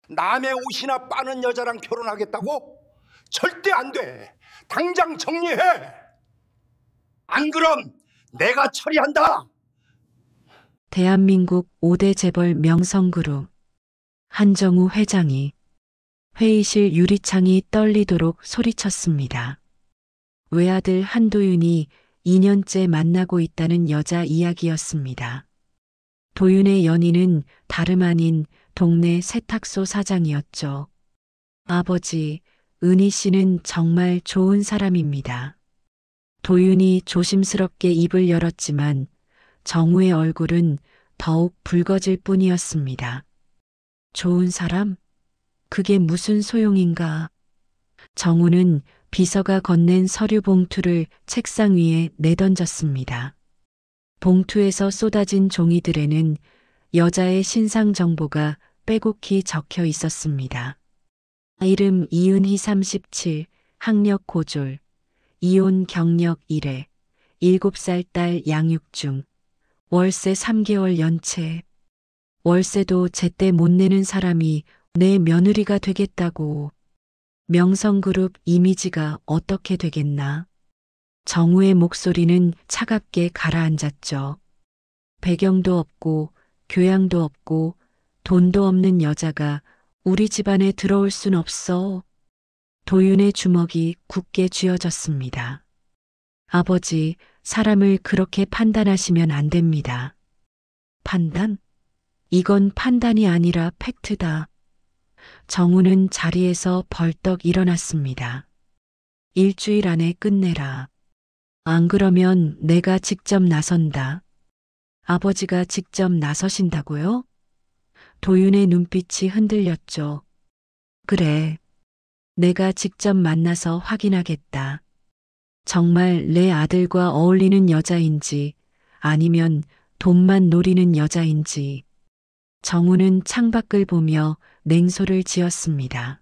남의 옷이나 빠는 여자랑 결혼하겠다고? 절대 안 돼. 당장 정리해. 안 그럼 내가 처리한다. 대한민국 5대 재벌 명성그룹 한정우 회장이 회의실 유리창이 떨리도록 소리쳤습니다. 외아들 한도윤이 2년째 만나고 있다는 여자 이야기였습니다. 도윤의 연인은 다름 아닌 동네 세탁소 사장이었죠. 아버지, 은희 씨는 정말 좋은 사람입니다. 도윤이 조심스럽게 입을 열었지만 정우의 얼굴은 더욱 붉어질 뿐이었습니다. 좋은 사람? 그게 무슨 소용인가? 정우는 비서가 건넨 서류 봉투를 책상 위에 내던졌습니다. 봉투에서 쏟아진 종이들에는 여자의 신상 정보가 빼곡히 적혀 있었습니다. 이름 이은희 37, 학력 고졸, 이혼 경력 1회, 7살 딸 양육 중, 월세 3개월 연체. 월세도 제때 못 내는 사람이 내 며느리가 되겠다고. 명성그룹 이미지가 어떻게 되겠나. 정우의 목소리는 차갑게 가라앉았죠. 배경도 없고 교양도 없고 돈도 없는 여자가 우리 집안에 들어올 순 없어. 도윤의 주먹이 굳게 쥐어졌습니다. 아버지, 사람을 그렇게 판단하시면 안 됩니다. 판단? 이건 판단이 아니라 팩트다. 정우는 자리에서 벌떡 일어났습니다. 일주일 안에 끝내라. 안 그러면 내가 직접 나선다. 아버지가 직접 나서신다고요? 도윤의 눈빛이 흔들렸죠. 그래. 내가 직접 만나서 확인하겠다. 정말 내 아들과 어울리는 여자인지 아니면 돈만 노리는 여자인지. 정우는 창밖을 보며 냉소를 지었습니다.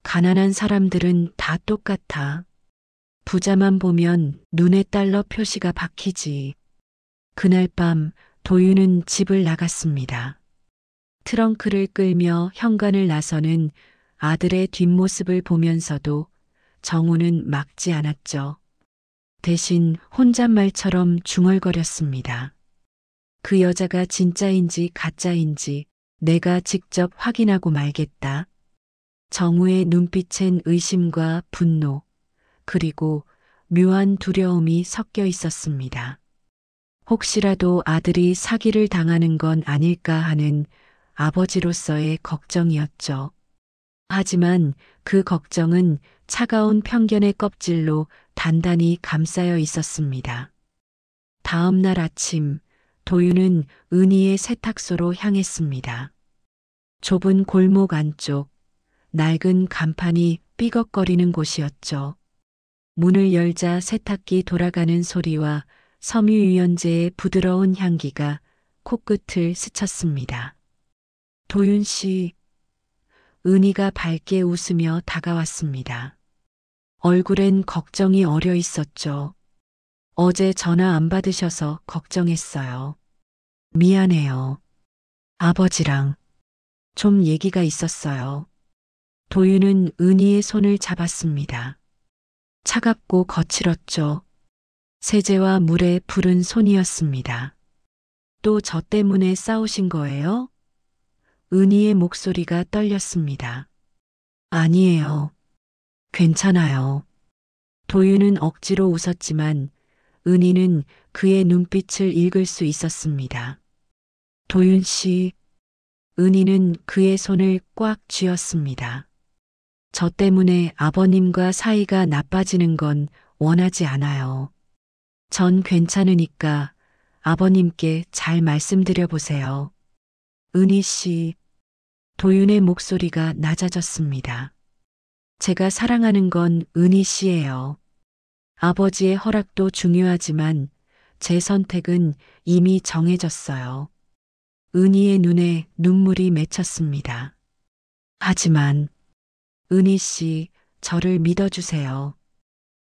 가난한 사람들은 다 똑같아. 부자만 보면 눈에 달러 표시가 박히지. 그날 밤 도윤은 집을 나갔습니다. 트렁크를 끌며 현관을 나서는 아들의 뒷모습을 보면서도 정우는 막지 않았죠. 대신 혼잣말처럼 중얼거렸습니다. 그 여자가 진짜인지 가짜인지 내가 직접 확인하고 말겠다. 정우의 눈빛엔 의심과 분노, 그리고 묘한 두려움이 섞여 있었습니다. 혹시라도 아들이 사기를 당하는 건 아닐까 하는 아버지로서의 걱정이었죠. 하지만 그 걱정은 차가운 편견의 껍질로 단단히 감싸여 있었습니다. 다음 날 아침, 도윤은 은희의 세탁소로 향했습니다. 좁은 골목 안쪽, 낡은 간판이 삐걱거리는 곳이었죠. 문을 열자 세탁기 돌아가는 소리와 섬유유연제의 부드러운 향기가 코끝을 스쳤습니다. 도윤 씨, 은희가 밝게 웃으며 다가왔습니다. 얼굴엔 걱정이 어려 있었죠. 어제 전화 안 받으셔서 걱정했어요. 미안해요. 아버지랑 좀 얘기가 있었어요. 도윤은 은희의 손을 잡았습니다. 차갑고 거칠었죠. 세제와 물에 부른 손이었습니다. 또 저 때문에 싸우신 거예요? 은희의 목소리가 떨렸습니다. 아니에요. 괜찮아요. 도윤은 억지로 웃었지만 은희는 그의 눈빛을 읽을 수 있었습니다. 도윤 씨, 은희는 그의 손을 꽉 쥐었습니다. 저 때문에 아버님과 사이가 나빠지는 건 원하지 않아요. 전 괜찮으니까 아버님께 잘 말씀드려 보세요. 은희 씨, 도윤의 목소리가 낮아졌습니다. 제가 사랑하는 건 은희 씨예요. 아버지의 허락도 중요하지만 제 선택은 이미 정해졌어요. 은희의 눈에 눈물이 맺혔습니다. 하지만 은희 씨, 저를 믿어주세요.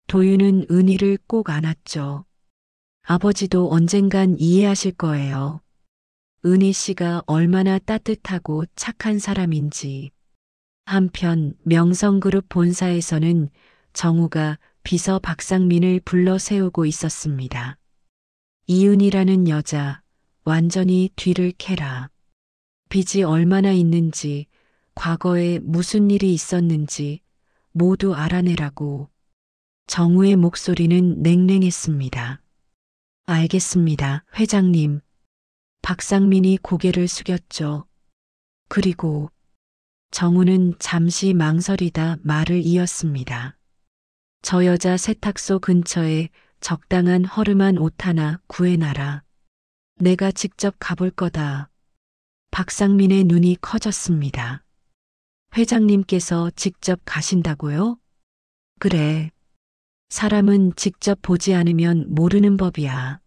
도윤은 은희를 꼭 안았죠. 아버지도 언젠간 이해하실 거예요. 은희 씨가 얼마나 따뜻하고 착한 사람인지. 한편 명성그룹 본사에서는 정우가 비서 박상민을 불러 세우고 있었습니다. 이은이라는 여자, 완전히 뒤를 캐라. 빚이 얼마나 있는지, 과거에 무슨 일이 있었는지 모두 알아내라고. 정우의 목소리는 냉랭했습니다. 알겠습니다, 회장님. 박상민이 고개를 숙였죠. 그리고 정우는 잠시 망설이다 말을 이었습니다. 저 여자 세탁소 근처에 적당한 허름한 옷 하나 구해놔라. 내가 직접 가볼 거다. 박상민의 눈이 커졌습니다. 회장님께서 직접 가신다고요? 그래. 사람은 직접 보지 않으면 모르는 법이야.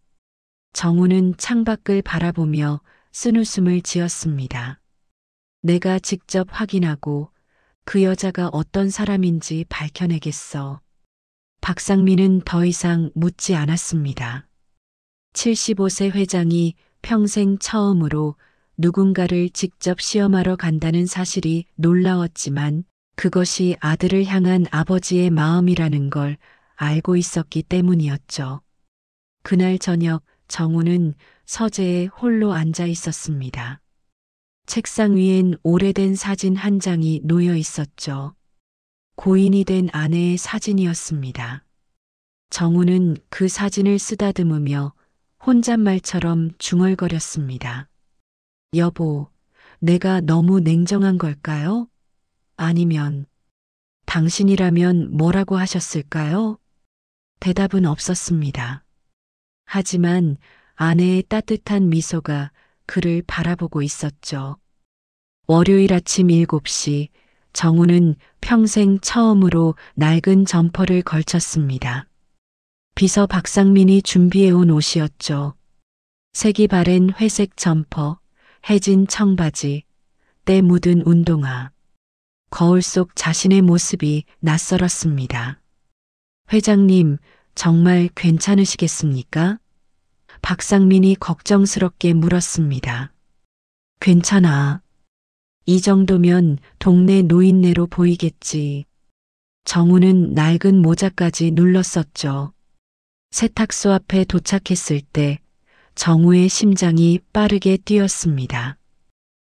정우는 창밖을 바라보며 쓴웃음을 지었습니다. 내가 직접 확인하고 그 여자가 어떤 사람인지 밝혀내겠어. 박상민은 더 이상 묻지 않았습니다. 75세 회장이 평생 처음으로 누군가를 직접 시험하러 간다는 사실이 놀라웠지만 그것이 아들을 향한 아버지의 마음이라는 걸 알고 있었기 때문이었죠. 그날 저녁 정우는 서재에 홀로 앉아 있었습니다. 책상 위엔 오래된 사진 한 장이 놓여 있었죠. 고인이 된 아내의 사진이었습니다. 정우는 그 사진을 쓰다듬으며 혼잣말처럼 중얼거렸습니다. 여보, 내가 너무 냉정한 걸까요? 아니면 당신이라면 뭐라고 하셨을까요? 대답은 없었습니다. 하지만 아내의 따뜻한 미소가 그를 바라보고 있었죠. 월요일 아침 7시 정우는 평생 처음으로 낡은 점퍼를 걸쳤습니다. 비서 박상민이 준비해온 옷이었죠. 색이 바랜 회색 점퍼, 해진 청바지, 때 묻은 운동화. 거울 속 자신의 모습이 낯설었습니다. 회장님, 정말 괜찮으시겠습니까? 박상민이 걱정스럽게 물었습니다. 괜찮아. 이 정도면 동네 노인네로 보이겠지. 정우는 낡은 모자까지 눌렀었죠. 세탁소 앞에 도착했을 때 정우의 심장이 빠르게 뛰었습니다.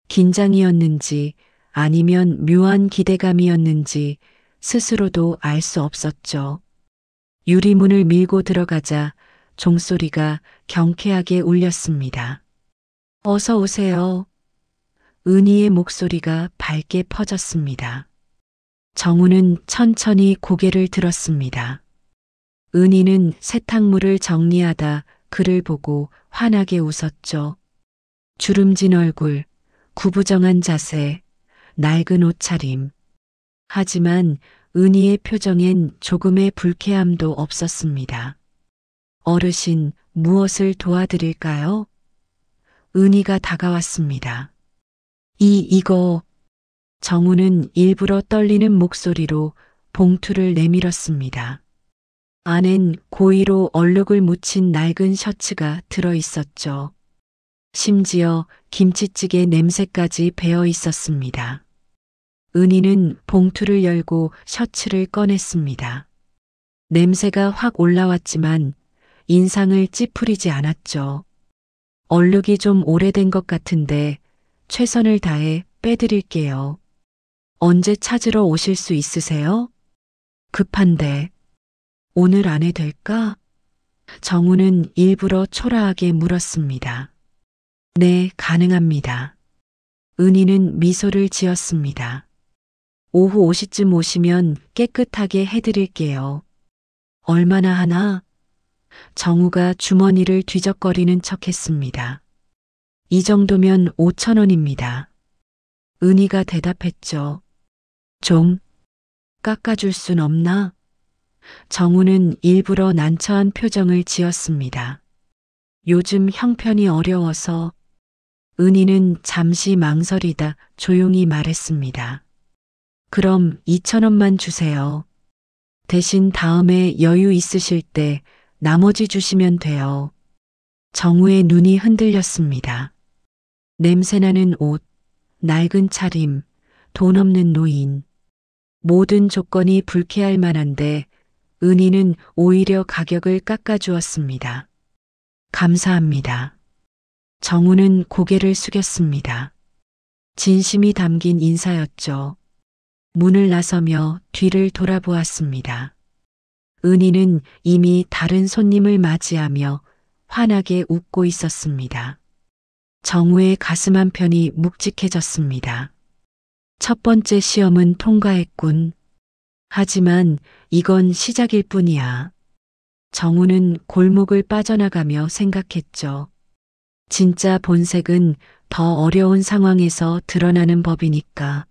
긴장이었는지 아니면 묘한 기대감이었는지 스스로도 알 수 없었죠. 유리문을 밀고 들어가자 종소리가 경쾌하게 울렸습니다. 어서 오세요. 은희의 목소리가 밝게 퍼졌습니다. 정우는 천천히 고개를 들었습니다. 은희는 세탁물을 정리하다 그를 보고 환하게 웃었죠. 주름진 얼굴, 구부정한 자세, 낡은 옷차림. 하지만 은희의 표정엔 조금의 불쾌함도 없었습니다. 어르신, 무엇을 도와드릴까요? 은희가 다가왔습니다. 이거. 정우는 일부러 떨리는 목소리로 봉투를 내밀었습니다. 안엔 고이로 얼룩을 묻힌 낡은 셔츠가 들어 있었죠. 심지어 김치찌개 냄새까지 배어 있었습니다. 은희는 봉투를 열고 셔츠를 꺼냈습니다. 냄새가 확 올라왔지만 인상을 찌푸리지 않았죠. 얼룩이 좀 오래된 것 같은데 최선을 다해 빼드릴게요. 언제 찾으러 오실 수 있으세요? 급한데 오늘 안에 될까? 정우는 일부러 초라하게 물었습니다. 네, 가능합니다. 은희는 미소를 지었습니다. 오후 5시쯤 오시면 깨끗하게 해드릴게요. 얼마나 하나? 정우가 주머니를 뒤적거리는 척했습니다. 이 정도면 5,000원입니다. 은희가 대답했죠. 좀 깎아줄 순 없나? 정우는 일부러 난처한 표정을 지었습니다. 요즘 형편이 어려워서. 은희는 잠시 망설이다 조용히 말했습니다. 그럼 2,000원만 주세요. 대신 다음에 여유 있으실 때 나머지 주시면 돼요. 정우의 눈이 흔들렸습니다. 냄새나는 옷, 낡은 차림, 돈 없는 노인. 모든 조건이 불쾌할 만한데 은희는 오히려 가격을 깎아주었습니다. 감사합니다. 정우는 고개를 숙였습니다. 진심이 담긴 인사였죠. 문을 나서며 뒤를 돌아보았습니다. 은희는 이미 다른 손님을 맞이하며 환하게 웃고 있었습니다. 정우의 가슴 한편이 묵직해졌습니다. 첫 번째 시험은 통과했군. 하지만 이건 시작일 뿐이야. 정우는 골목을 빠져나가며 생각했죠. 진짜 본색은 더 어려운 상황에서 드러나는 법이니까.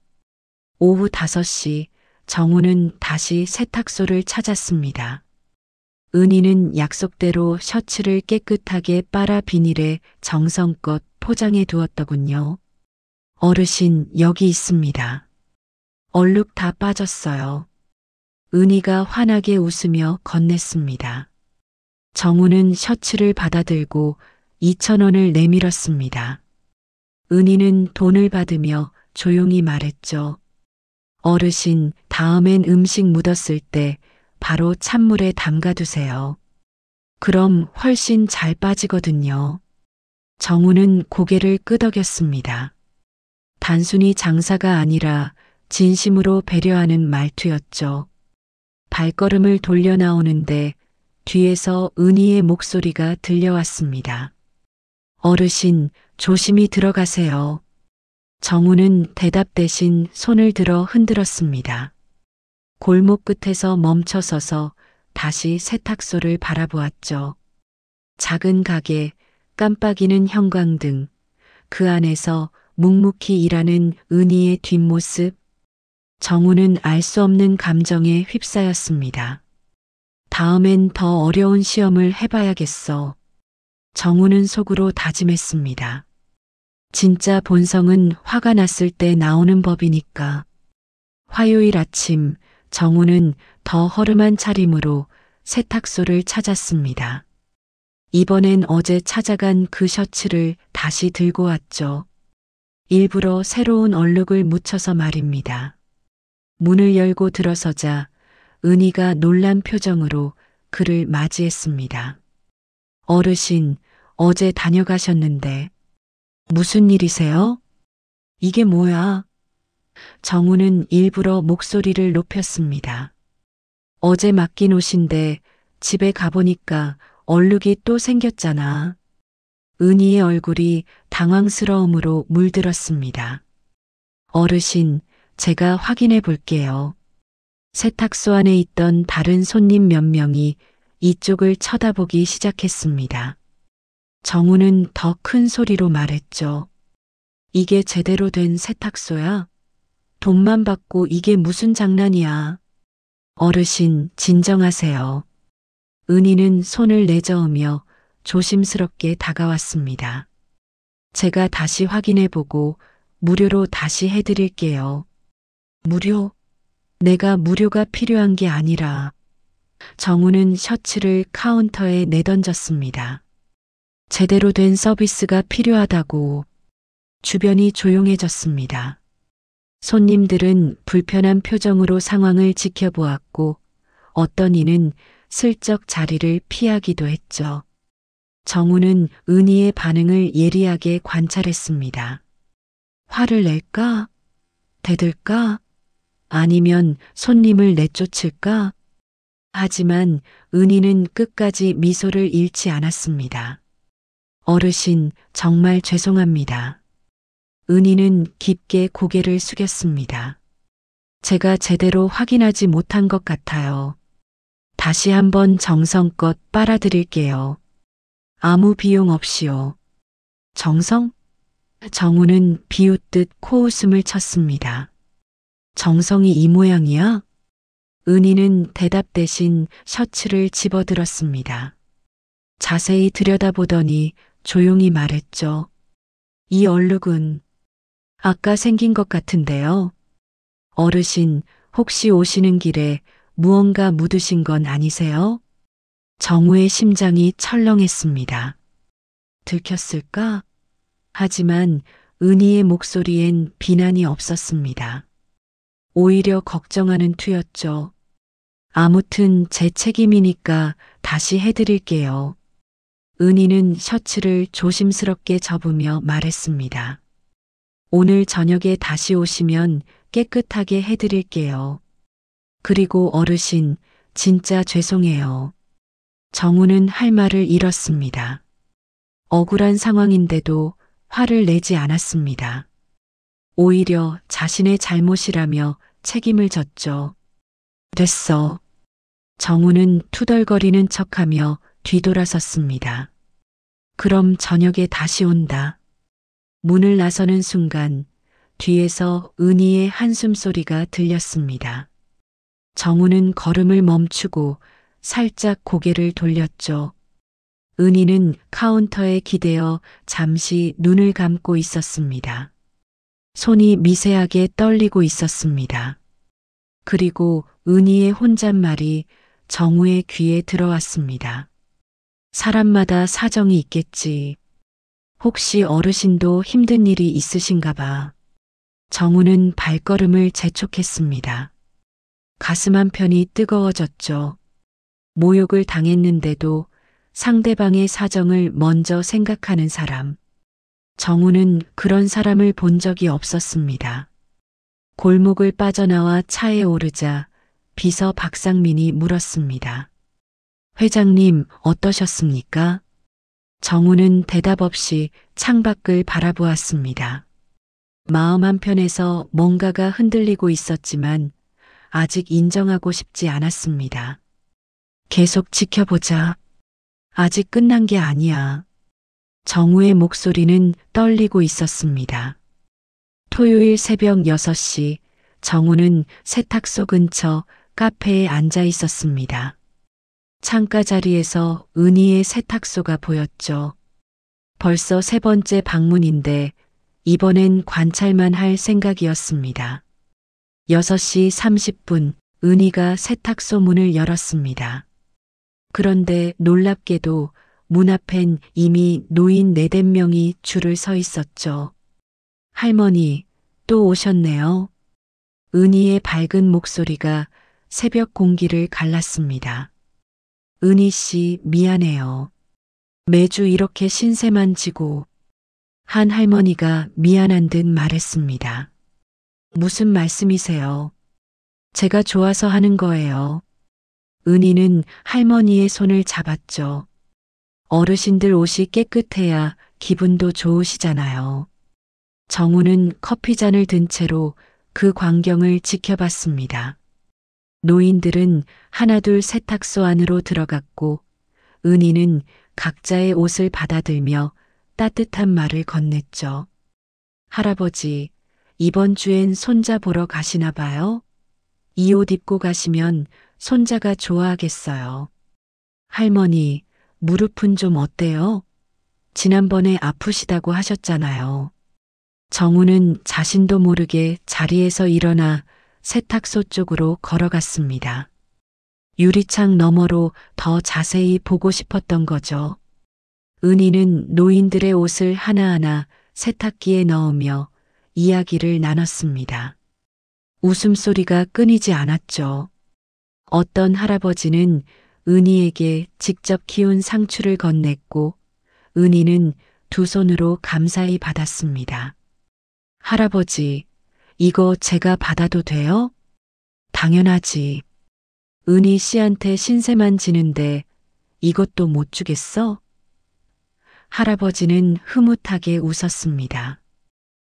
오후 5시 정우는 다시 세탁소를 찾았습니다. 은희는 약속대로 셔츠를 깨끗하게 빨아 비닐에 정성껏 포장해 두었더군요. 어르신, 여기 있습니다. 얼룩 다 빠졌어요. 은희가 환하게 웃으며 건넸습니다. 정우는 셔츠를 받아들고 2,000원을 내밀었습니다. 은희는 돈을 받으며 조용히 말했죠. 어르신, 다음엔 음식 묻었을 때 바로 찬물에 담가두세요. 그럼 훨씬 잘 빠지거든요. 정우는 고개를 끄덕였습니다. 단순히 장사가 아니라 진심으로 배려하는 말투였죠. 발걸음을 돌려 나오는데 뒤에서 은희의 목소리가 들려왔습니다. 어르신, 조심히 들어가세요. 정우는 대답 대신 손을 들어 흔들었습니다. 골목 끝에서 멈춰서서 다시 세탁소를 바라보았죠. 작은 가게, 깜빡이는 형광등, 그 안에서 묵묵히 일하는 은희의 뒷모습. 정우는 알 수 없는 감정에 휩싸였습니다. 다음엔 더 어려운 시험을 해봐야겠어. 정우는 속으로 다짐했습니다. 진짜 본성은 화가 났을 때 나오는 법이니까. 화요일 아침, 정우는 더 허름한 차림으로 세탁소를 찾았습니다. 이번엔 어제 찾아간 그 셔츠를 다시 들고 왔죠. 일부러 새로운 얼룩을 묻혀서 말입니다. 문을 열고 들어서자 은희가 놀란 표정으로 그를 맞이했습니다. 어르신, 어제 다녀가셨는데 무슨 일이세요? 이게 뭐야? 정우는 일부러 목소리를 높였습니다. 어제 맡긴 옷인데 집에 가보니까 얼룩이 또 생겼잖아. 은희의 얼굴이 당황스러움으로 물들었습니다. 어르신, 제가 확인해 볼게요. 세탁소 안에 있던 다른 손님 몇 명이 이쪽을 쳐다보기 시작했습니다. 정우는 더 큰 소리로 말했죠. 이게 제대로 된 세탁소야? 돈만 받고 이게 무슨 장난이야. 어르신, 진정하세요. 은희는 손을 내저으며 조심스럽게 다가왔습니다. 제가 다시 확인해보고 무료로 다시 해드릴게요. 무료? 내가 무료가 필요한 게 아니라. 정우는 셔츠를 카운터에 내던졌습니다. 제대로 된 서비스가 필요하다고. 주변이 조용해졌습니다. 손님들은 불편한 표정으로 상황을 지켜보았고 어떤 이는 슬쩍 자리를 피하기도 했죠. 정우는 은희의 반응을 예리하게 관찰했습니다. 화를 낼까? 대들까? 아니면 손님을 내쫓을까? 하지만 은희는 끝까지 미소를 잃지 않았습니다. 어르신, 정말 죄송합니다. 은희는 깊게 고개를 숙였습니다. 제가 제대로 확인하지 못한 것 같아요. 다시 한번 정성껏 빨아드릴게요. 아무 비용 없이요. 정성? 정우는 비웃듯 코웃음을 쳤습니다. 정성이 이 모양이야? 은희는 대답 대신 셔츠를 집어들었습니다. 자세히 들여다보더니 조용히 말했죠. 이 얼룩은 아까 생긴 것 같은데요. 어르신, 혹시 오시는 길에 무언가 묻으신 건 아니세요? 정우의 심장이 철렁했습니다. 들켰을까? 하지만 은희의 목소리엔 비난이 없었습니다. 오히려 걱정하는 투였죠. 아무튼 제 책임이니까 다시 해드릴게요. 은희는 셔츠를 조심스럽게 접으며 말했습니다. 오늘 저녁에 다시 오시면 깨끗하게 해드릴게요. 그리고 어르신, 진짜 죄송해요. 정우는 할 말을 잃었습니다. 억울한 상황인데도 화를 내지 않았습니다. 오히려 자신의 잘못이라며 책임을 졌죠. 됐어. 정우는 투덜거리는 척하며 뒤돌아섰습니다. 그럼 저녁에 다시 온다. 문을 나서는 순간 뒤에서 은희의 한숨 소리가 들렸습니다. 정우는 걸음을 멈추고 살짝 고개를 돌렸죠. 은희는 카운터에 기대어 잠시 눈을 감고 있었습니다. 손이 미세하게 떨리고 있었습니다. 그리고 은희의 혼잣말이 정우의 귀에 들어왔습니다. 사람마다 사정이 있겠지. 혹시 어르신도 힘든 일이 있으신가 봐. 정우는 발걸음을 재촉했습니다. 가슴 한편이 뜨거워졌죠. 모욕을 당했는데도 상대방의 사정을 먼저 생각하는 사람. 정우는 그런 사람을 본 적이 없었습니다. 골목을 빠져나와 차에 오르자 비서 박상민이 물었습니다. 회장님, 어떠셨습니까? 정우는 대답 없이 창밖을 바라보았습니다. 마음 한편에서 뭔가가 흔들리고 있었지만 아직 인정하고 싶지 않았습니다. 계속 지켜보자. 아직 끝난 게 아니야. 정우의 목소리는 떨리고 있었습니다. 토요일 새벽 6시 정우는 세탁소 근처 카페에 앉아 있었습니다. 창가 자리에서 은희의 세탁소가 보였죠. 벌써 세 번째 방문인데 이번엔 관찰만 할 생각이었습니다. 6시 30분 은희가 세탁소 문을 열었습니다. 그런데 놀랍게도 문 앞엔 이미 노인 4~5명이 줄을 서 있었죠. 할머니, 또 오셨네요. 은희의 밝은 목소리가 새벽 공기를 갈랐습니다. 은희 씨, 미안해요. 매주 이렇게 신세만 지고. 한 할머니가 미안한 듯 말했습니다. 무슨 말씀이세요? 제가 좋아서 하는 거예요. 은희는 할머니의 손을 잡았죠. 어르신들 옷이 깨끗해야 기분도 좋으시잖아요. 정우는 커피잔을 든 채로 그 광경을 지켜봤습니다. 노인들은 하나둘 세탁소 안으로 들어갔고 은희는 각자의 옷을 받아들며 따뜻한 말을 건넸죠. 할아버지, 이번 주엔 손자 보러 가시나 봐요? 이 옷 입고 가시면 손자가 좋아하겠어요. 할머니, 무릎은 좀 어때요? 지난번에 아프시다고 하셨잖아요. 정우는 자신도 모르게 자리에서 일어나 세탁소 쪽으로 걸어갔습니다. 유리창 너머로 더 자세히 보고 싶었던 거죠. 은희는 노인들의 옷을 하나하나 세탁기에 넣으며 이야기를 나눴습니다. 웃음소리가 끊이지 않았죠. 어떤 할아버지는 은희에게 직접 키운 상추를 건넸고 은희는 두 손으로 감사히 받았습니다. 할아버지, 이거 제가 받아도 돼요? 당연하지. 은희 씨한테 신세만 지는데 이것도 못 주겠어? 할아버지는 흐뭇하게 웃었습니다.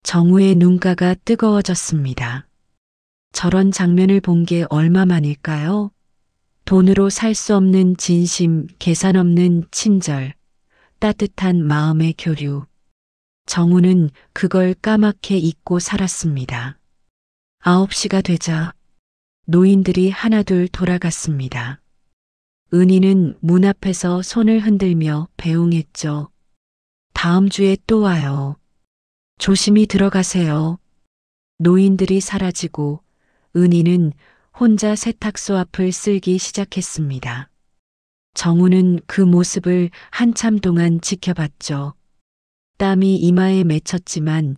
정우의 눈가가 뜨거워졌습니다. 저런 장면을 본 게 얼마만일까요? 돈으로 살 수 없는 진심, 계산 없는 친절, 따뜻한 마음의 교류. 정우는 그걸 까맣게 잊고 살았습니다. 9시가 되자 노인들이 하나둘 돌아갔습니다. 은희는 문 앞에서 손을 흔들며 배웅했죠. 다음 주에 또 와요. 조심히 들어가세요. 노인들이 사라지고 은희는 혼자 세탁소 앞을 쓸기 시작했습니다. 정우는 그 모습을 한참 동안 지켜봤죠. 땀이 이마에 맺혔지만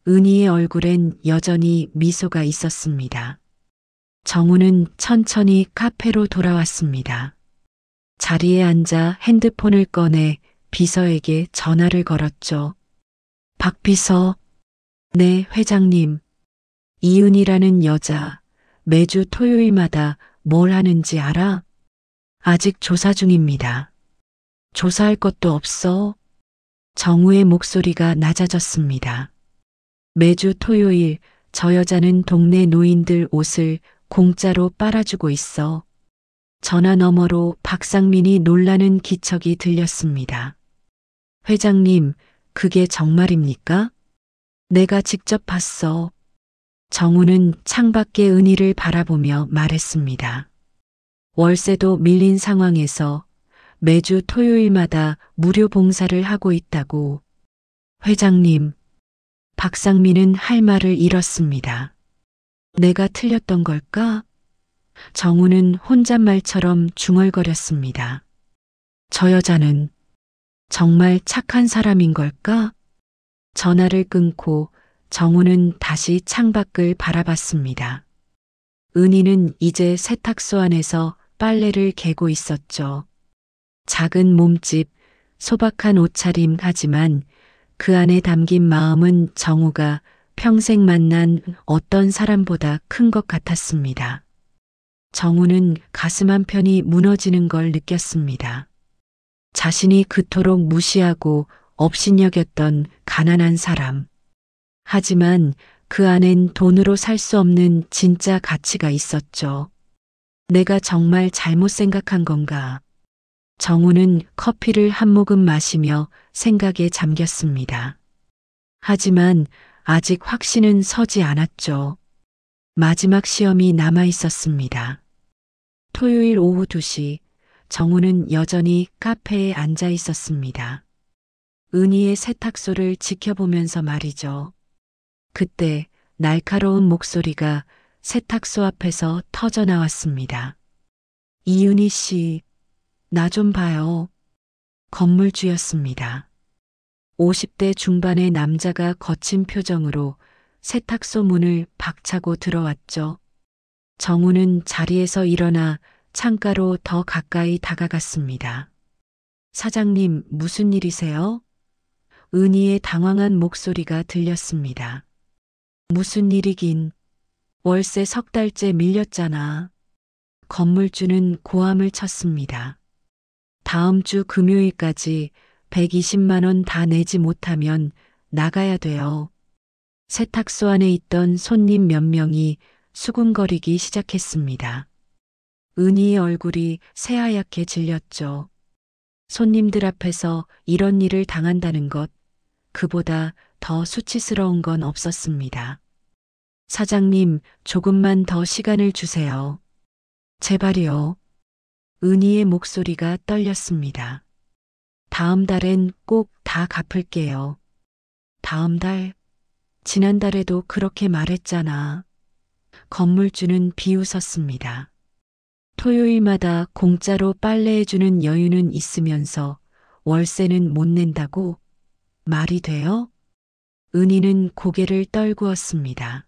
은희의 얼굴엔 여전히 미소가 있었습니다. 정우는 천천히 카페로 돌아왔습니다. 자리에 앉아 핸드폰을 꺼내 비서에게 전화를 걸었죠. 박 비서. 네, 회장님. 이은이라는 여자 매주 토요일마다 뭘 하는지 알아? 아직 조사 중입니다. 조사할 것도 없어. 정우의 목소리가 낮아졌습니다. 매주 토요일 저 여자는 동네 노인들 옷을 공짜로 빨아주고 있어. 전화 너머로 박상민이 놀라는 기척이 들렸습니다. 회장님, 그게 정말입니까? 내가 직접 봤어. 정우는 창밖의 은희를 바라보며 말했습니다. 월세도 밀린 상황에서 매주 토요일마다 무료 봉사를 하고 있다고. 회장님, 박상민은 할 말을 잃었습니다. 내가 틀렸던 걸까? 정우는 혼잣말처럼 중얼거렸습니다. 저 여자는 정말 착한 사람인 걸까? 전화를 끊고 정우는 다시 창밖을 바라봤습니다. 은희는 이제 세탁소 안에서 빨래를 개고 있었죠. 작은 몸집, 소박한 옷차림 하지만 그 안에 담긴 마음은 정우가 평생 만난 어떤 사람보다 큰 것 같았습니다. 정우는 가슴 한편이 무너지는 걸 느꼈습니다. 자신이 그토록 무시하고 업신여겼던 가난한 사람. 하지만 그 안엔 돈으로 살 수 없는 진짜 가치가 있었죠. 내가 정말 잘못 생각한 건가? 정우는 커피를 한 모금 마시며 생각에 잠겼습니다. 하지만 아직 확신은 서지 않았죠. 마지막 시험이 남아 있었습니다. 토요일 오후 2시, 정우는 여전히 카페에 앉아 있었습니다. 은희의 세탁소를 지켜보면서 말이죠. 그때 날카로운 목소리가 세탁소 앞에서 터져 나왔습니다. 이은희 씨, 나 좀 봐요. 건물주였습니다. 50대 중반의 남자가 거친 표정으로 세탁소 문을 박차고 들어왔죠. 정우는 자리에서 일어나 창가로 더 가까이 다가갔습니다. 사장님, 무슨 일이세요? 은희의 당황한 목소리가 들렸습니다. 무슨 일이긴. 월세 3달째 밀렸잖아. 건물주는 고함을 쳤습니다. 다음 주 금요일까지 120만 원 다 내지 못하면 나가야 돼요. 세탁소 안에 있던 손님 몇 명이 수군거리기 시작했습니다. 은희의 얼굴이 새하얗게 질렸죠. 손님들 앞에서 이런 일을 당한다는 것, 그보다 더 수치스러운 건 없었습니다. 사장님, 조금만 더 시간을 주세요. 제발요. 은희의 목소리가 떨렸습니다. 다음 달엔 꼭 다 갚을게요. 다음 달? 지난달에도 그렇게 말했잖아. 건물주는 비웃었습니다. 토요일마다 공짜로 빨래해주는 여유는 있으면서 월세는 못 낸다고? 말이 돼요? 은희는 고개를 떨구었습니다.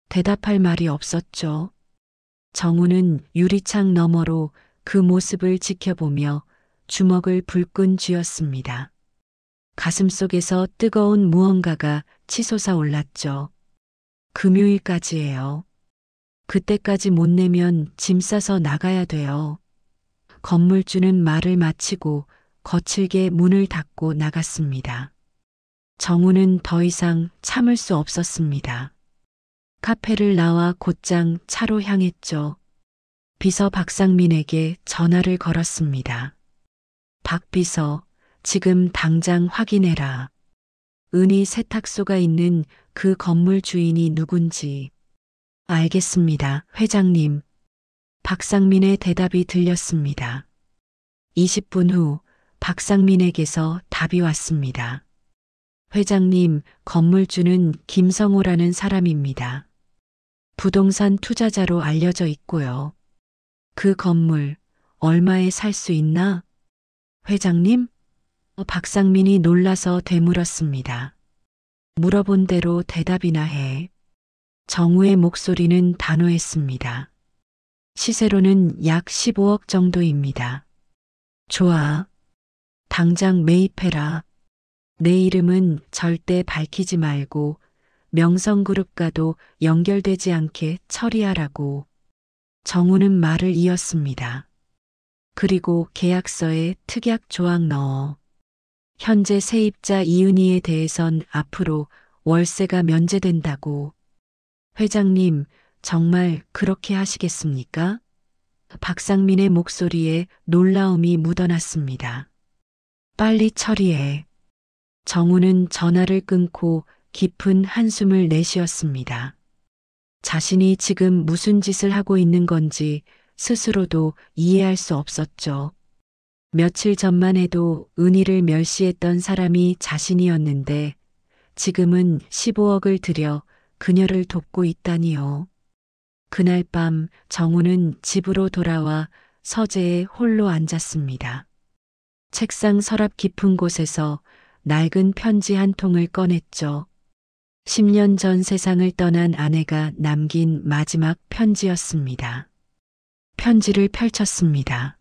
대답할 말이 없었죠. 정우는 유리창 너머로 그 모습을 지켜보며 주먹을 불끈 쥐었습니다. 가슴속에서 뜨거운 무언가가 치솟아 올랐죠. 금요일까지예요. 그때까지 못 내면 짐 싸서 나가야 돼요. 건물주는 말을 마치고 거칠게 문을 닫고 나갔습니다. 정우는 더 이상 참을 수 없었습니다. 카페를 나와 곧장 차로 향했죠. 비서 박상민에게 전화를 걸었습니다. 박 비서, 지금 당장 확인해라. 은희 세탁소가 있는 그 건물 주인이 누군지. 알겠습니다, 회장님. 박상민의 대답이 들렸습니다. 20분 후 박상민에게서 답이 왔습니다. 회장님, 건물주는 김성호라는 사람입니다. 부동산 투자자로 알려져 있고요. 그 건물 얼마에 살 수 있나? 회장님? 박상민이 놀라서 되물었습니다. 물어본 대로 대답이나 해. 정우의 목소리는 단호했습니다. 시세로는 약 15억 정도입니다. 좋아. 당장 매입해라. 내 이름은 절대 밝히지 말고 명성그룹과도 연결되지 않게 처리하라고. 정우는 말을 이었습니다. 그리고 계약서에 특약 조항 넣어. 현재 세입자 이은희에 대해선 앞으로 월세가 면제된다고. 회장님, 정말 그렇게 하시겠습니까? 박상민의 목소리에 놀라움이 묻어났습니다. 빨리 처리해. 정우는 전화를 끊고 깊은 한숨을 내쉬었습니다. 자신이 지금 무슨 짓을 하고 있는 건지 스스로도 이해할 수 없었죠. 며칠 전만 해도 은희를 멸시했던 사람이 자신이었는데 지금은 15억을 들여 그녀를 돕고 있다니요. 그날 밤 정우는 집으로 돌아와 서재에 홀로 앉았습니다. 책상 서랍 깊은 곳에서 낡은 편지 한 통을 꺼냈죠. 10년 전 세상을 떠난 아내가 남긴 마지막 편지였습니다. 편지를 펼쳤습니다.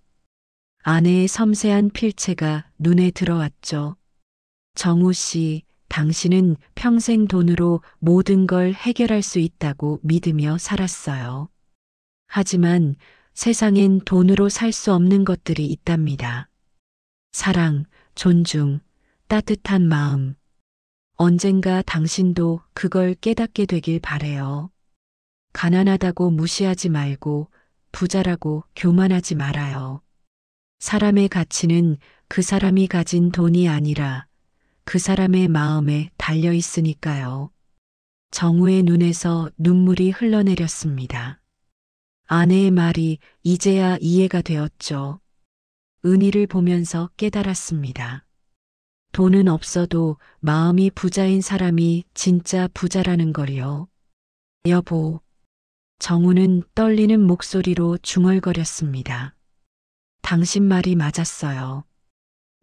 아내의 섬세한 필체가 눈에 들어왔죠. 정우 씨, 당신은 평생 돈으로 모든 걸 해결할 수 있다고 믿으며 살았어요. 하지만 세상엔 돈으로 살 수 없는 것들이 있답니다. 사랑, 존중, 따뜻한 마음. 언젠가 당신도 그걸 깨닫게 되길 바래요. 가난하다고 무시하지 말고 부자라고 교만하지 말아요. 사람의 가치는 그 사람이 가진 돈이 아니라 그 사람의 마음에 달려 있으니까요. 정우의 눈에서 눈물이 흘러내렸습니다. 아내의 말이 이제야 이해가 되었죠. 은희를 보면서 깨달았습니다. 돈은 없어도 마음이 부자인 사람이 진짜 부자라는 걸요. 여보. 정우는 떨리는 목소리로 중얼거렸습니다. 당신 말이 맞았어요.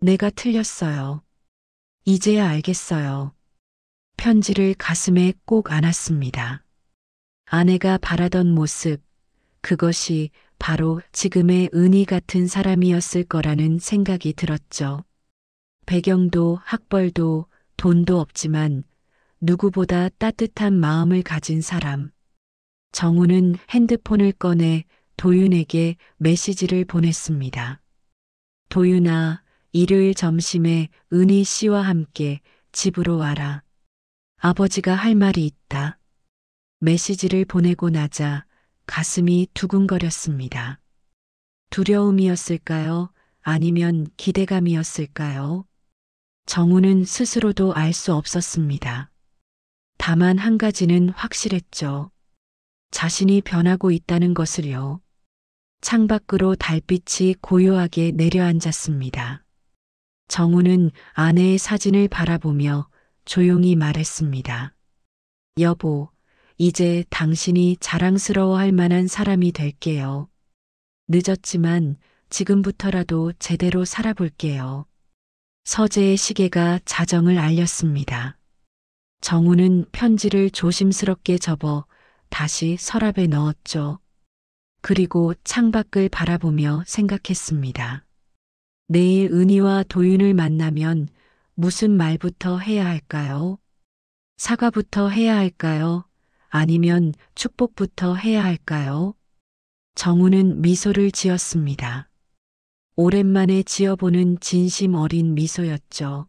내가 틀렸어요. 이제야 알겠어요. 편지를 가슴에 꼭 안았습니다. 아내가 바라던 모습, 그것이 바로 지금의 은희 같은 사람이었을 거라는 생각이 들었죠. 배경도 학벌도 돈도 없지만 누구보다 따뜻한 마음을 가진 사람. 정우는 핸드폰을 꺼내 도윤에게 메시지를 보냈습니다. 도윤아, 일요일 점심에 은희 씨와 함께 집으로 와라. 아버지가 할 말이 있다. 메시지를 보내고 나자 가슴이 두근거렸습니다. 두려움이었을까요? 아니면 기대감이었을까요? 정우는 스스로도 알 수 없었습니다. 다만 한 가지는 확실했죠. 자신이 변하고 있다는 것을요. 창밖으로 달빛이 고요하게 내려앉았습니다. 정우는 아내의 사진을 바라보며 조용히 말했습니다. 여보, 이제 당신이 자랑스러워할 만한 사람이 될게요. 늦었지만 지금부터라도 제대로 살아볼게요. 서재의 시계가 자정을 알렸습니다. 정우는 편지를 조심스럽게 접어 다시 서랍에 넣었죠. 그리고 창밖을 바라보며 생각했습니다. 내일 은희와 도윤을 만나면 무슨 말부터 해야 할까요? 사과부터 해야 할까요? 아니면 축복부터 해야 할까요? 정우는 미소를 지었습니다. 오랜만에 지어보는 진심 어린 미소였죠.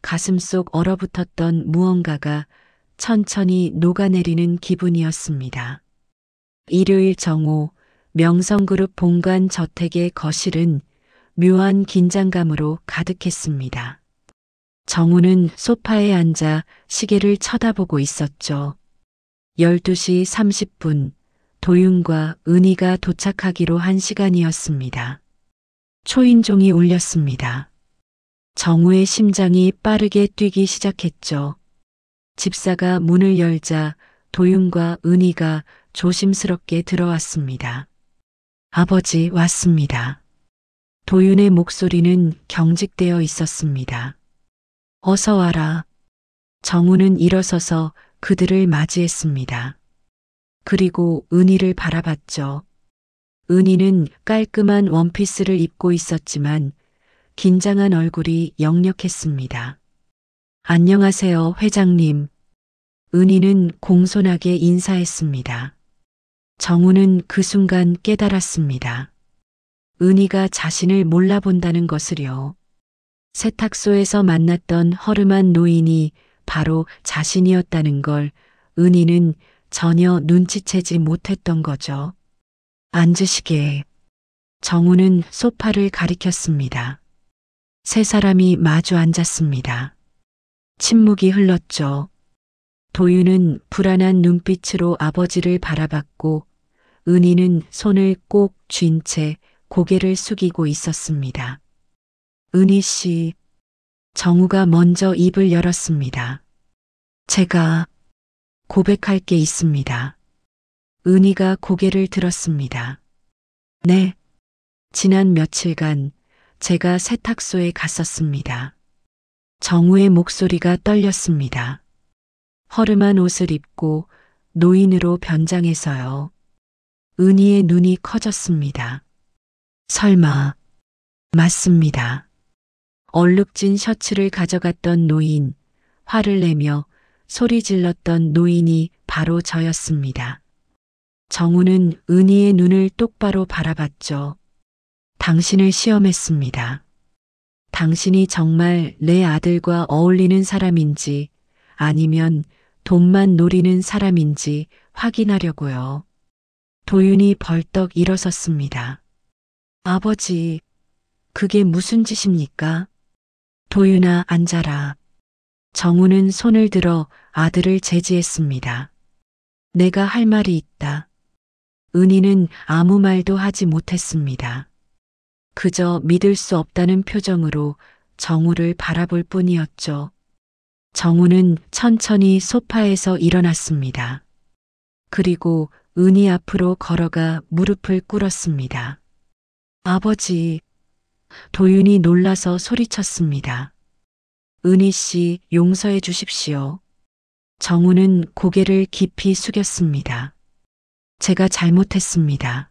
가슴속 얼어붙었던 무언가가 천천히 녹아내리는 기분이었습니다. 일요일 정오, 명성그룹 본관 저택의 거실은 묘한 긴장감으로 가득했습니다. 정우는 소파에 앉아 시계를 쳐다보고 있었죠. 12시 30분, 도윤과 은희가 도착하기로 한 시간이었습니다. 초인종이 울렸습니다. 정우의 심장이 빠르게 뛰기 시작했죠. 집사가 문을 열자 도윤과 은희가 조심스럽게 들어왔습니다. 아버지 왔습니다. 도윤의 목소리는 경직되어 있었습니다. 어서 와라. 정우는 일어서서 그들을 맞이했습니다. 그리고 은희를 바라봤죠. 은희는 깔끔한 원피스를 입고 있었지만 긴장한 얼굴이 역력했습니다. 안녕하세요, 회장님. 은희는 공손하게 인사했습니다. 정우는 그 순간 깨달았습니다. 은희가 자신을 몰라본다는 것을요. 세탁소에서 만났던 허름한 노인이 바로 자신이었다는 걸 은희는 전혀 눈치채지 못했던 거죠. 앉으시게. 정우는 소파를 가리켰습니다. 세 사람이 마주 앉았습니다. 침묵이 흘렀죠. 도윤은 불안한 눈빛으로 아버지를 바라봤고 은희는 손을 꼭 쥔 채 고개를 숙이고 있었습니다. 은희 씨, 정우가 먼저 입을 열었습니다. 제가 고백할 게 있습니다. 은희가 고개를 들었습니다. 네, 지난 며칠간 제가 세탁소에 갔었습니다. 정우의 목소리가 떨렸습니다. 허름한 옷을 입고 노인으로 변장해서요. 은희의 눈이 커졌습니다. 설마, 맞습니다. 얼룩진 셔츠를 가져갔던 노인, 화를 내며 소리 질렀던 노인이 바로 저였습니다. 정우는 은희의 눈을 똑바로 바라봤죠. 당신을 시험했습니다. 당신이 정말 내 아들과 어울리는 사람인지 아니면 돈만 노리는 사람인지 확인하려고요. 도윤이 벌떡 일어섰습니다. 아버지, 그게 무슨 짓입니까? 도윤아, 앉아라. 정우는 손을 들어 아들을 제지했습니다. 내가 할 말이 있다. 은희는 아무 말도 하지 못했습니다. 그저 믿을 수 없다는 표정으로 정우를 바라볼 뿐이었죠. 정우는 천천히 소파에서 일어났습니다. 그리고 은희 앞으로 걸어가 무릎을 꿇었습니다. 아버지, 도윤이 놀라서 소리쳤습니다. 은희 씨, 용서해 주십시오. 정우는 고개를 깊이 숙였습니다. 제가 잘못했습니다.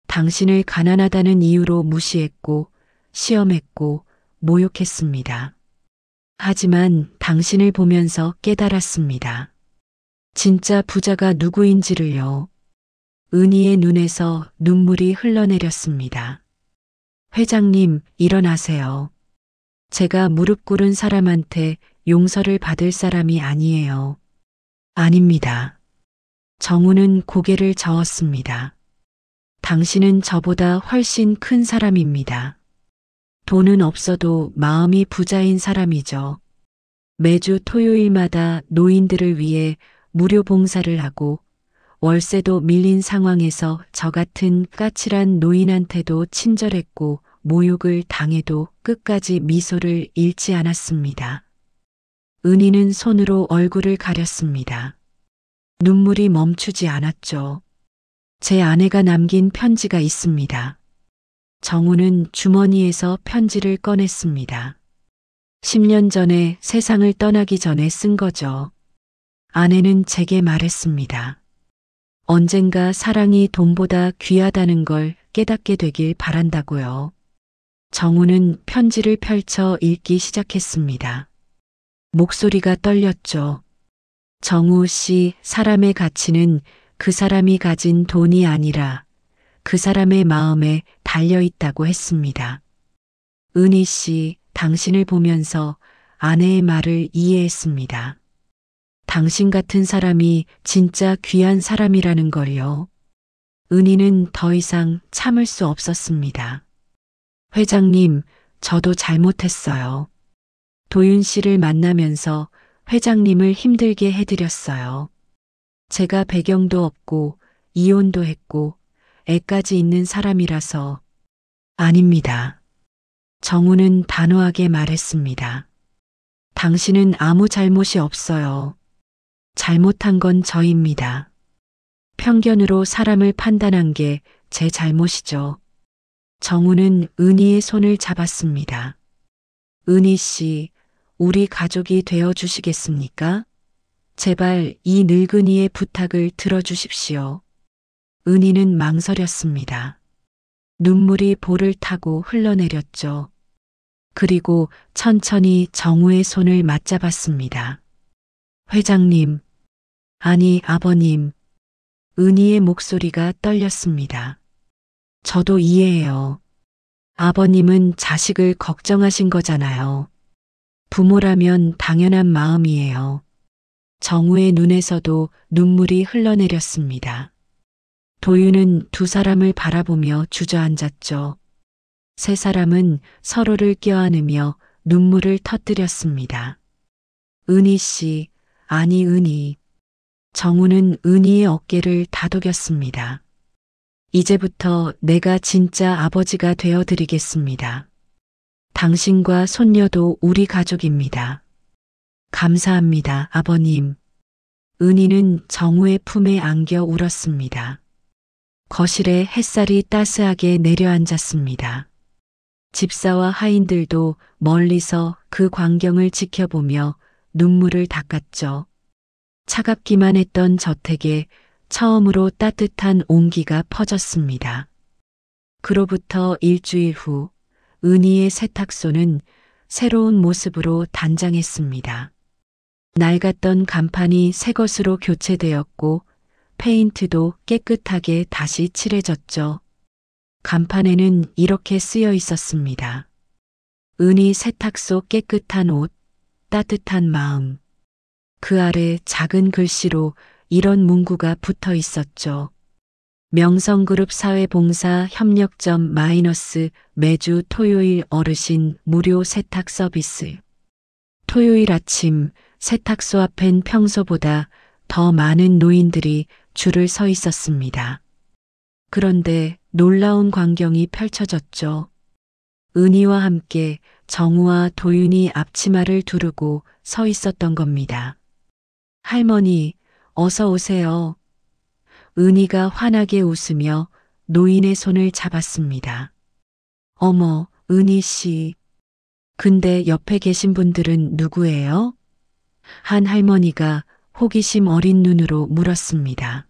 당신을 가난하다는 이유로 무시했고, 시험했고, 모욕했습니다. 하지만 당신을 보면서 깨달았습니다. 진짜 부자가 누구인지를요. 은희의 눈에서 눈물이 흘러내렸습니다. 회장님, 일어나세요. 제가 무릎 꿇은 사람한테 용서를 받을 사람이 아니에요. 아닙니다. 정우는 고개를 저었습니다. 당신은 저보다 훨씬 큰 사람입니다. 돈은 없어도 마음이 부자인 사람이죠. 매주 토요일마다 노인들을 위해 무료 봉사를 하고 월세도 밀린 상황에서 저 같은 까칠한 노인한테도 친절했고 모욕을 당해도 끝까지 미소를 잃지 않았습니다. 은희는 손으로 얼굴을 가렸습니다. 눈물이 멈추지 않았죠. 제 아내가 남긴 편지가 있습니다. 정우는 주머니에서 편지를 꺼냈습니다. 10년 전에 세상을 떠나기 전에 쓴 거죠. 아내는 제게 말했습니다. 언젠가 사랑이 돈보다 귀하다는 걸 깨닫게 되길 바란다고요. 정우는 편지를 펼쳐 읽기 시작했습니다. 목소리가 떨렸죠. 정우 씨, 사람의 가치는 그 사람이 가진 돈이 아니라 그 사람의 마음에 달려 있다고 했습니다. 은희 씨, 당신을 보면서 아내의 말을 이해했습니다. 당신 같은 사람이 진짜 귀한 사람이라는 걸요. 은희는 더 이상 참을 수 없었습니다. 회장님, 저도 잘못했어요. 도윤 씨를 만나면서 회장님을 힘들게 해드렸어요. 제가 배경도 없고 이혼도 했고 애까지 있는 사람이라서. 아닙니다. 정우는 단호하게 말했습니다. 당신은 아무 잘못이 없어요. 잘못한 건 저입니다. 편견으로 사람을 판단한 게 제 잘못이죠. 정우는 은희의 손을 잡았습니다. 은희 씨, 우리 가족이 되어 주시겠습니까? 제발 이 늙은이의 부탁을 들어주십시오. 은희는 망설였습니다. 눈물이 볼을 타고 흘러내렸죠. 그리고 천천히 정우의 손을 맞잡았습니다. 회장님, 아니 아버님. 은희의 목소리가 떨렸습니다. 저도 이해해요. 아버님은 자식을 걱정하신 거잖아요. 부모라면 당연한 마음이에요. 정우의 눈에서도 눈물이 흘러내렸습니다. 도윤은 두 사람을 바라보며 주저앉았죠. 세 사람은 서로를 껴안으며 눈물을 터뜨렸습니다. 은희 씨, 아니 은희. 정우는 은희의 어깨를 다독였습니다. 이제부터 내가 진짜 아버지가 되어 드리겠습니다. 당신과 손녀도 우리 가족입니다. 감사합니다, 아버님. 은희는 정우의 품에 안겨 울었습니다. 거실에 햇살이 따스하게 내려앉았습니다. 집사와 하인들도 멀리서 그 광경을 지켜보며 눈물을 닦았죠. 차갑기만 했던 저택에 처음으로 따뜻한 온기가 퍼졌습니다. 그로부터 일주일 후 은희의 세탁소는 새로운 모습으로 단장했습니다. 낡았던 간판이 새 것으로 교체되었고 페인트도 깨끗하게 다시 칠해졌죠. 간판에는 이렇게 쓰여 있었습니다. 은희 세탁소 깨끗한 옷, 따뜻한 마음. 그 아래 작은 글씨로 이런 문구가 붙어 있었죠. 명성그룹 사회봉사 협력점 마이너스 매주 토요일 어르신 무료 세탁 서비스. 토요일 아침 세탁소 앞엔 평소보다 더 많은 노인들이 줄을 서 있었습니다. 그런데 놀라운 광경이 펼쳐졌죠. 은희와 함께 정우와 도윤이 앞치마를 두르고 서 있었던 겁니다. 할머니, 어서 오세요. 은희가 환하게 웃으며 노인의 손을 잡았습니다. 어머, 은희 씨. 근데 옆에 계신 분들은 누구예요? 한 할머니가 호기심 어린 눈으로 물었습니다.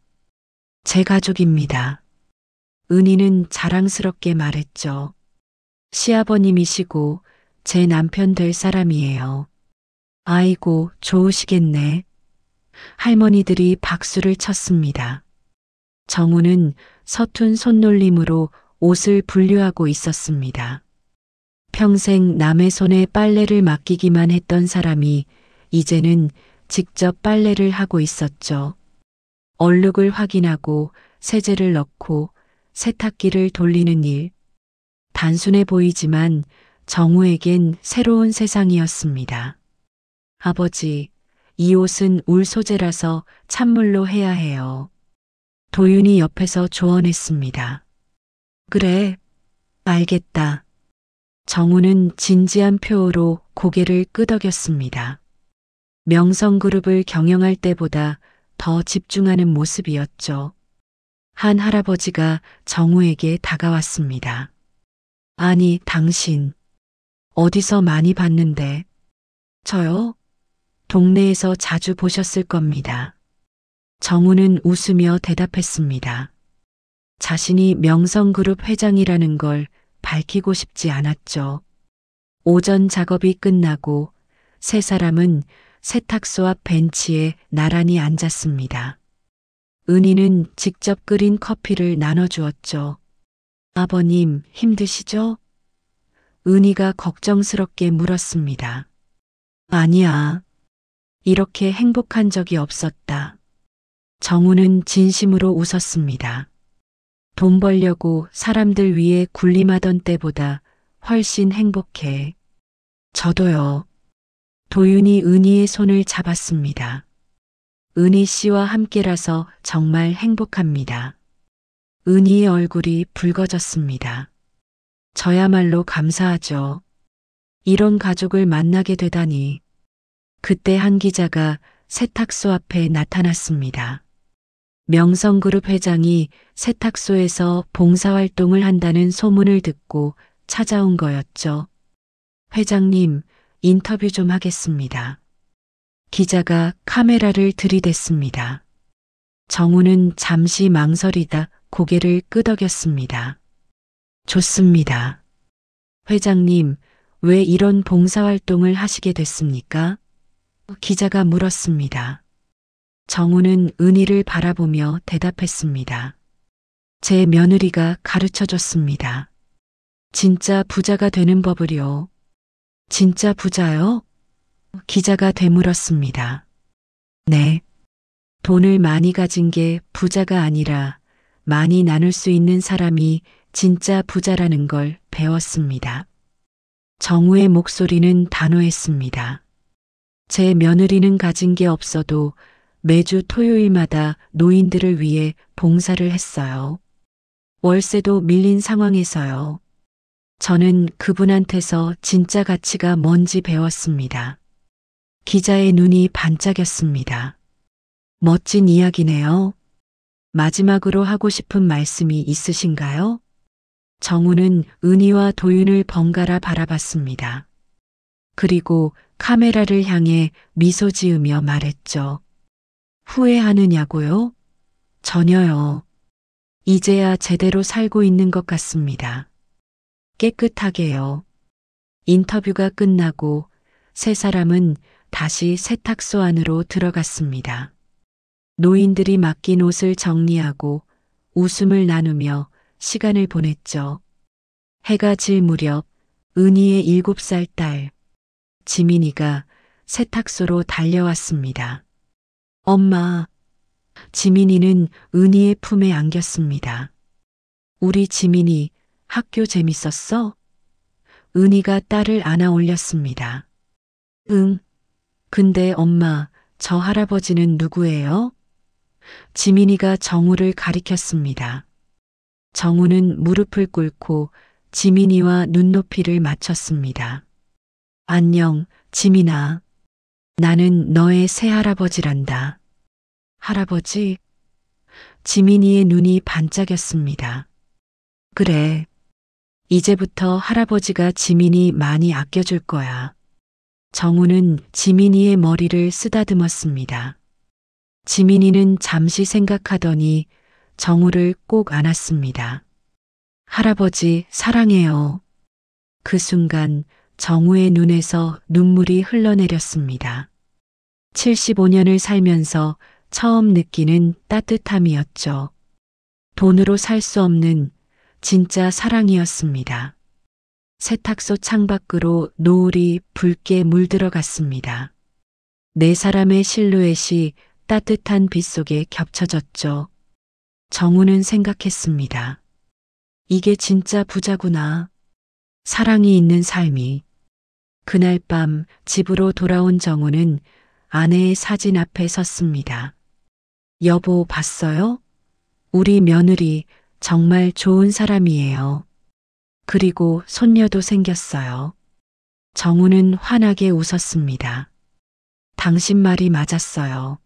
제 가족입니다. 은희는 자랑스럽게 말했죠. 시아버님이시고 제 남편 될 사람이에요. 아이고, 좋으시겠네. 할머니들이 박수를 쳤습니다. 정우는 서툰 손놀림으로 옷을 분류하고 있었습니다. 평생 남의 손에 빨래를 맡기기만 했던 사람이 이제는 직접 빨래를 하고 있었죠. 얼룩을 확인하고 세제를 넣고 세탁기를 돌리는 일. 단순해 보이지만 정우에겐 새로운 세상이었습니다. 아버지, 이 옷은 울 소재라서 찬물로 해야 해요. 도윤이 옆에서 조언했습니다. 그래, 알겠다. 정우는 진지한 표호로 고개를 끄덕였습니다. 명성그룹을 경영할 때보다 더 집중하는 모습이었죠. 한 할아버지가 정우에게 다가왔습니다. 아니, 당신, 어디서 많이 봤는데? 저요? 동네에서 자주 보셨을 겁니다. 정우는 웃으며 대답했습니다. 자신이 명성그룹 회장이라는 걸 밝히고 싶지 않았죠. 오전 작업이 끝나고 세 사람은 세탁소 앞 벤치에 나란히 앉았습니다. 은희는 직접 끓인 커피를 나눠주었죠. 아버님, 힘드시죠? 은희가 걱정스럽게 물었습니다. 아니야. 이렇게 행복한 적이 없었다. 정우는 진심으로 웃었습니다. 돈 벌려고 사람들 위해 군림하던 때보다 훨씬 행복해. 저도요. 도윤이 은희의 손을 잡았습니다. 은희 씨와 함께라서 정말 행복합니다. 은희의 얼굴이 붉어졌습니다. 저야말로 감사하죠. 이런 가족을 만나게 되다니. 그때 한 기자가 세탁소 앞에 나타났습니다. 명성그룹 회장이 세탁소에서 봉사활동을 한다는 소문을 듣고 찾아온 거였죠. 회장님, 인터뷰 좀 하겠습니다. 기자가 카메라를 들이댔습니다. 정우는 잠시 망설이다 고개를 끄덕였습니다. 좋습니다. 회장님, 왜 이런 봉사활동을 하시게 됐습니까? 기자가 물었습니다. 정우는 은희를 바라보며 대답했습니다. 제 며느리가 가르쳐줬습니다. 진짜 부자가 되는 법을요. 진짜 부자요? 기자가 되물었습니다. 네. 돈을 많이 가진 게 부자가 아니라 많이 나눌 수 있는 사람이 진짜 부자라는 걸 배웠습니다. 정우의 목소리는 단호했습니다. 제 며느리는 가진 게 없어도 매주 토요일마다 노인들을 위해 봉사를 했어요. 월세도 밀린 상황에서요. 저는 그분한테서 진짜 가치가 뭔지 배웠습니다. 기자의 눈이 반짝였습니다. 멋진 이야기네요. 마지막으로 하고 싶은 말씀이 있으신가요? 정우는 은희와 도윤을 번갈아 바라봤습니다. 그리고 카메라를 향해 미소 지으며 말했죠. 후회하느냐고요? 전혀요. 이제야 제대로 살고 있는 것 같습니다. 깨끗하게요. 인터뷰가 끝나고 세 사람은 다시 세탁소 안으로 들어갔습니다. 노인들이 맡긴 옷을 정리하고 웃음을 나누며 시간을 보냈죠. 해가 질 무렵 은희의 7살 딸 지민이가 세탁소로 달려왔습니다. 엄마. 지민이는 은희의 품에 안겼습니다. 우리 지민이 학교 재밌었어? 은희가 딸을 안아 올렸습니다. 응. 근데 엄마, 저 할아버지는 누구예요? 지민이가 정우를 가리켰습니다. 정우는 무릎을 꿇고 지민이와 눈높이를 맞췄습니다. 안녕, 지민아. 나는 너의 새할아버지란다. 할아버지? 지민이의 눈이 반짝였습니다. 그래. 이제부터 할아버지가 지민이 많이 아껴줄 거야. 정우는 지민이의 머리를 쓰다듬었습니다. 지민이는 잠시 생각하더니 정우를 꼭 안았습니다. 할아버지, 사랑해요. 그 순간 정우의 눈에서 눈물이 흘러내렸습니다. 75년을 살면서 처음 느끼는 따뜻함이었죠. 돈으로 살 수 없는 진짜 사랑이었습니다. 세탁소 창밖으로 노을이 붉게 물들어갔습니다. 네 사람의 실루엣이 따뜻한 빛 속에 겹쳐졌죠. 정우는 생각했습니다. 이게 진짜 부자구나. 사랑이 있는 삶이. 그날 밤 집으로 돌아온 정우는 아내의 사진 앞에 섰습니다. 여보, 봤어요? 우리 며느리 정말 좋은 사람이에요. 그리고 손녀도 생겼어요. 정우는 환하게 웃었습니다. 당신 말이 맞았어요.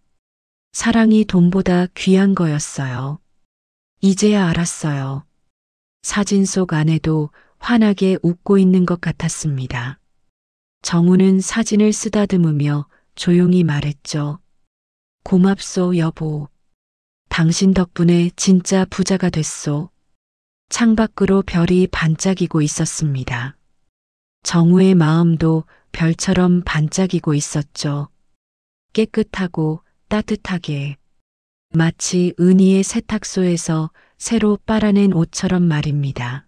사랑이 돈보다 귀한 거였어요. 이제야 알았어요. 사진 속 아내도 환하게 웃고 있는 것 같았습니다. 정우는 사진을 쓰다듬으며 조용히 말했죠. 고맙소, 여보. 당신 덕분에 진짜 부자가 됐소. 창밖으로 별이 반짝이고 있었습니다. 정우의 마음도 별처럼 반짝이고 있었죠. 깨끗하고 따뜻하게. 마치 은희의 세탁소에서 새로 빨아낸 옷처럼 말입니다.